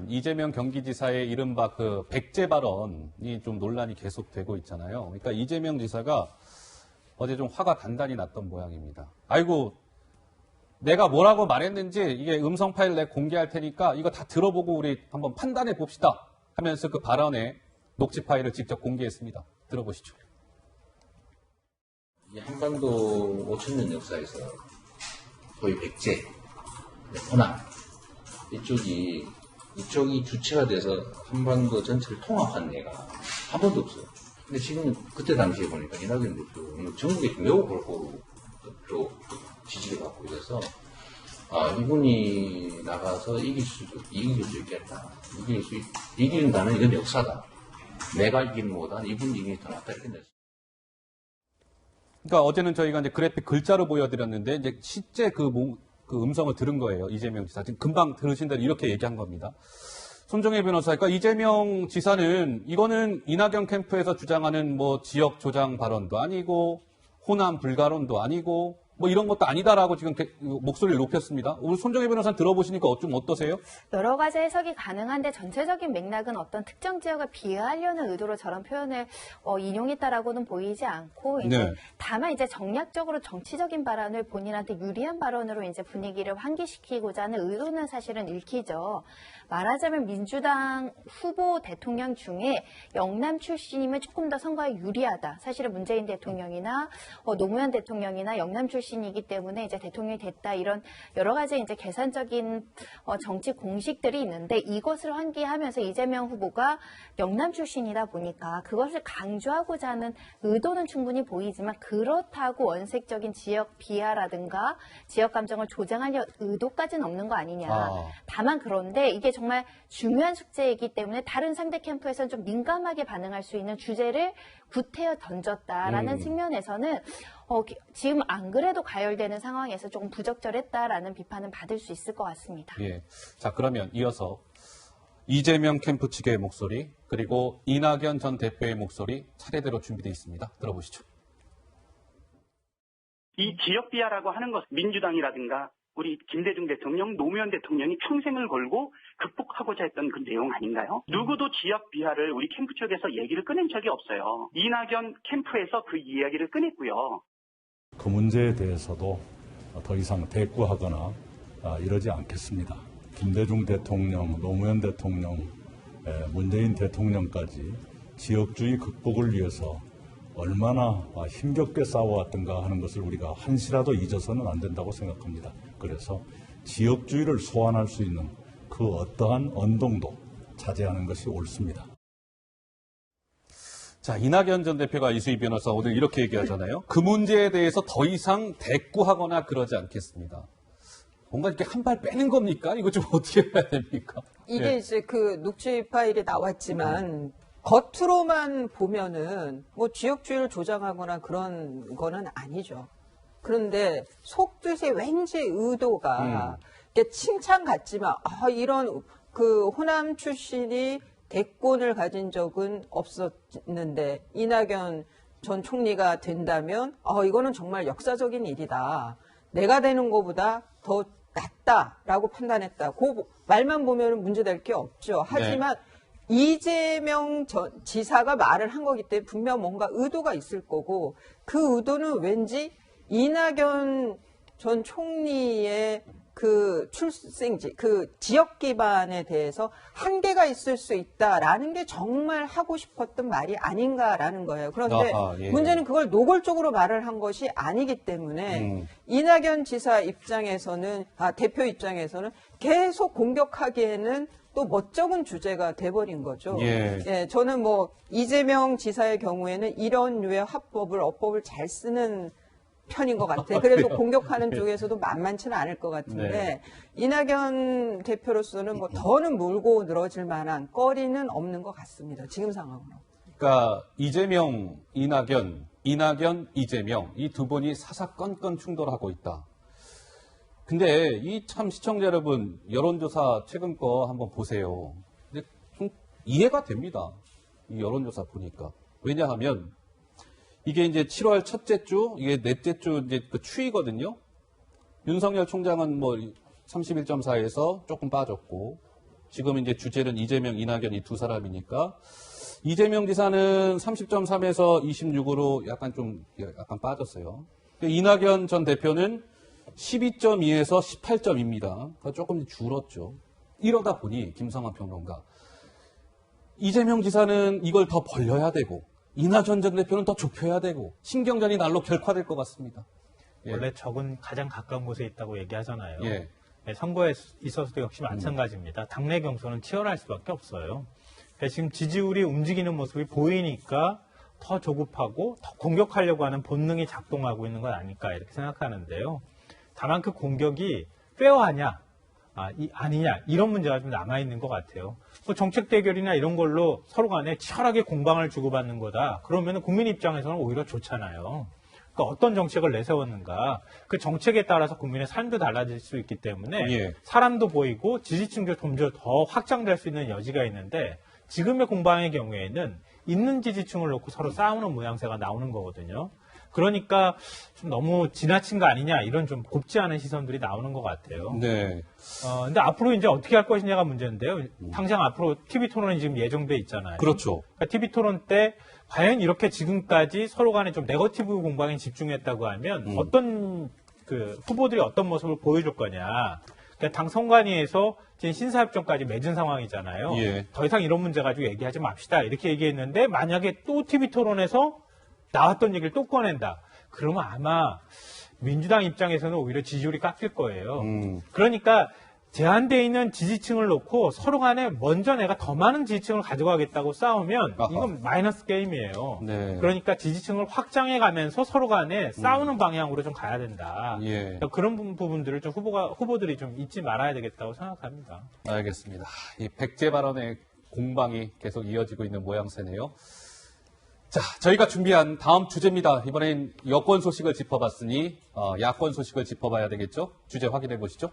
이재명 경기지사의 이른바 그 백제 발언이 좀 논란이 계속되고 있잖아요. 그러니까 이재명 지사가 어제 좀 화가 단단히 났던 모양입니다. 아이고, 내가 뭐라고 말했는지 이게 음성 파일 내가 공개할 테니까 이거 다 들어보고 우리 한번 판단해 봅시다 하면서 그 발언의 녹취 파일을 직접 공개했습니다. 들어보시죠. 이 한반도 5,000년 역사에서 거의 백제, 호남 이쪽이 주체가 돼서 한반도 전체를 통합한 예가 한 번도 없어요. 근데 지금 그때 당시에 보니까 이낙연 대표 전국에 매우 골고루 지지를 받고 있어서 이분이 나가서 이길 수 있겠다. 이긴다는 이건 역사다. 내가 이기는 것보다 이분이 이기는 게 더 낫다 이렇게 됐어요. 그러니까 어제는 저희가 이제 그래픽 글자로 보여드렸는데 이제 실제 그 음성을 들은 거예요. 이재명 지사. 지금 금방 들으신 대로 이렇게 얘기한 겁니다. 손정혜 변호사, 그러니까 이재명 지사는 이거는 이낙연 캠프에서 주장하는 뭐 지역 조장 발언도 아니고 호남 불가론도 아니고 뭐 이런 것도 아니다라고 지금 목소리를 높였습니다. 오늘 손정혜 변호사 들어보시니까 좀 어떠세요? 여러 가지 해석이 가능한데 전체적인 맥락은 어떤 특정 지역을 비하하려는 의도로 저런 표현을 인용했다라고는 보이지 않고 이제 네. 다만 이제 정략적으로 정치적인 발언을 본인한테 유리한 발언으로 이제 분위기를 환기시키고자 하는 의도는 사실은 읽히죠. 말하자면 민주당 후보 대통령 중에 영남 출신이면 조금 더 선거에 유리하다. 사실은 문재인 대통령이나 노무현 대통령이나 영남 출신이기 때문에 이제 대통령이 됐다. 이런 여러 가지 이제 계산적인 정치 공식들이 있는데 이것을 환기하면서 이재명 후보가 영남 출신이다 보니까 그것을 강조하고자 하는 의도는 충분히 보이지만 그렇다고 원색적인 지역 비하라든가 지역 감정을 조장하려 의도까지는 없는 거 아니냐. 다만 그런데 이게 정말 중요한 숙제이기 때문에 다른 상대 캠프에서는 좀 민감하게 반응할 수 있는 주제를 구태여 던졌다라는 측면에서는 지금 안 그래도 가열되는 상황에서 조금 부적절했다라는 비판은 받을 수 있을 것 같습니다. 예. 자, 그러면 이어서 이재명 캠프 측의 목소리 그리고 이낙연 전 대표의 목소리 차례대로 준비되어 있습니다. 들어보시죠. 이 지역 비하라고 하는 것 민주당이라든가 우리 김대중 대통령, 노무현 대통령이 평생을 걸고 극복하고자 했던 그 내용 아닌가요? 누구도 지역 비하를 우리 캠프 쪽에서 얘기를 꺼낸 적이 없어요. 이낙연 캠프에서 그 이야기를 꺼냈고요. 그 문제에 대해서도 더 이상 대꾸하거나 이러지 않겠습니다. 김대중 대통령, 노무현 대통령, 문재인 대통령까지 지역주의 극복을 위해서 얼마나 힘겹게 싸워왔던가 하는 것을 우리가 한시라도 잊어서는 안 된다고 생각합니다. 그래서 지역주의를 소환할 수 있는 그 어떠한 언동도 자제하는 것이 옳습니다. 자, 이낙연 전 대표가 이수희 변호사 오늘 이렇게 얘기하잖아요. 그 문제에 대해서 더 이상 대꾸하거나 그러지 않겠습니다. 뭔가 이렇게 한 발 빼는 겁니까? 이거 좀 어떻게 해야 됩니까? 이게 예. 이제 그 녹취 파일이 나왔지만 겉으로만 보면은 뭐 지역주의를 조장하거나 그런 거는 아니죠. 그런데 속뜻에 왠지 의도가 이게 칭찬 같지만 이런 그 호남 출신이 대권을 가진 적은 없었는데 이낙연 전 총리가 된다면 이거는 정말 역사적인 일이다. 내가 되는 것보다 더 낫다라고 판단했다. 그 말만 보면 문제될 게 없죠. 하지만 이재명 지사가 말을 한 거기 때문에 분명 뭔가 의도가 있을 거고 그 의도는 왠지 이낙연 전 총리의 그 출생지, 그 지역 기반에 대해서 한계가 있을 수 있다라는 게 정말 하고 싶었던 말이 아닌가라는 거예요. 그런데 문제는 그걸 노골적으로 말을 한 것이 아니기 때문에 이낙연 지사 입장에서는, 대표 입장에서는 계속 공격하기에는 또 멋쩍은 주제가 돼버린 거죠. 예, 저는 뭐 이재명 지사의 경우에는 이런 류의 화법을, 어법을 잘 쓰는 편인 것 같아요. 그래서 공격하는 쪽에서도 만만치는 않을 것 같은데 이낙연 대표로서는 뭐 더는 물고 늘어질 만한 거리는 없는 것 같습니다. 지금 상황으로. 그러니까 이재명, 이낙연, 이재명 이 두 분이 사사건건 충돌하고 있다. 근데 이 참 시청자 여러분 여론조사 최근 거 한번 보세요. 근데 좀 이해가 됩니다. 이 여론조사 보니까. 왜냐하면 이게 이제 7월 첫째 주, 이게 넷째 주 이제 그 추이거든요. 윤석열 총장은 뭐 31.4에서 조금 빠졌고, 지금 이제 주제는 이재명, 이낙연 이 두 사람이니까 이재명 지사는 30.3에서 26으로 약간 빠졌어요. 이낙연 전 대표는 12.2에서 18.2입니다. 조금 줄었죠. 이러다 보니 김성환 평론가, 이재명 지사는 이걸 더 벌려야 되고 이낙연 전 대표는 더 좁혀야 되고 신경전이 날로 격화될 것 같습니다. 예. 원래 적은 가장 가까운 곳에 있다고 얘기하잖아요. 예. 네, 선거에 있어서도 역시 마찬가지입니다. 당내 경선은 치열할 수밖에 없어요. 지금 지지율이 움직이는 모습이 보이니까 더 조급하고 더 공격하려고 하는 본능이 작동하고 있는 건 아닐까 이렇게 생각하는데요. 다만 그 공격이 페어하냐 아니냐 이런 문제가 좀 남아있는 것 같아요. 뭐 정책 대결이나 이런 걸로 서로 간에 치열하게 공방을 주고받는 거다. 그러면 국민 입장에서는 오히려 좋잖아요. 그러니까 어떤 정책을 내세웠는가 그 정책에 따라서 국민의 삶도 달라질 수 있기 때문에 예. 사람도 보이고 지지층도 좀 더 확장될 수 있는 여지가 있는데 지금의 공방의 경우에는 있는 지지층을 놓고 서로 싸우는 모양새가 나오는 거거든요. 그러니까 좀 너무 지나친 거 아니냐 이런 좀 곱지 않은 시선들이 나오는 것 같아요. 네. 근데 앞으로 이제 어떻게 할 것이냐가 문제인데요. 당장 앞으로 TV 토론이 지금 예정돼 있잖아요. 그렇죠. 그러니까 TV 토론 때 과연 이렇게 지금까지 서로 간에 좀 네거티브 공방에 집중했다고 하면 어떤 그 후보들이 어떤 모습을 보여줄 거냐. 그러니까 당 선관위에서 지금 신사협정까지 맺은 상황이잖아요. 예. 더 이상 이런 문제 가지고 얘기하지 맙시다 이렇게 얘기했는데 만약에 또 TV 토론에서 나왔던 얘기를 또 꺼낸다. 그러면 아마 민주당 입장에서는 오히려 지지율이 깎일 거예요. 그러니까 제한되어 있는 지지층을 놓고 서로 간에 먼저 내가 더 많은 지지층을 가져가겠다고 싸우면 이건 마이너스 게임이에요. 네. 그러니까 지지층을 확장해 가면서 서로 간에 싸우는 방향으로 좀 가야 된다. 예. 그러니까 그런 부분들을 좀 후보들이 좀 잊지 말아야 되겠다고 생각합니다. 알겠습니다. 이 백제 발언의 공방이 계속 이어지고 있는 모양새네요. 자, 저희가 준비한 다음 주제입니다. 이번엔 여권 소식을 짚어봤으니 야권 소식을 짚어봐야 되겠죠? 주제 확인해 보시죠.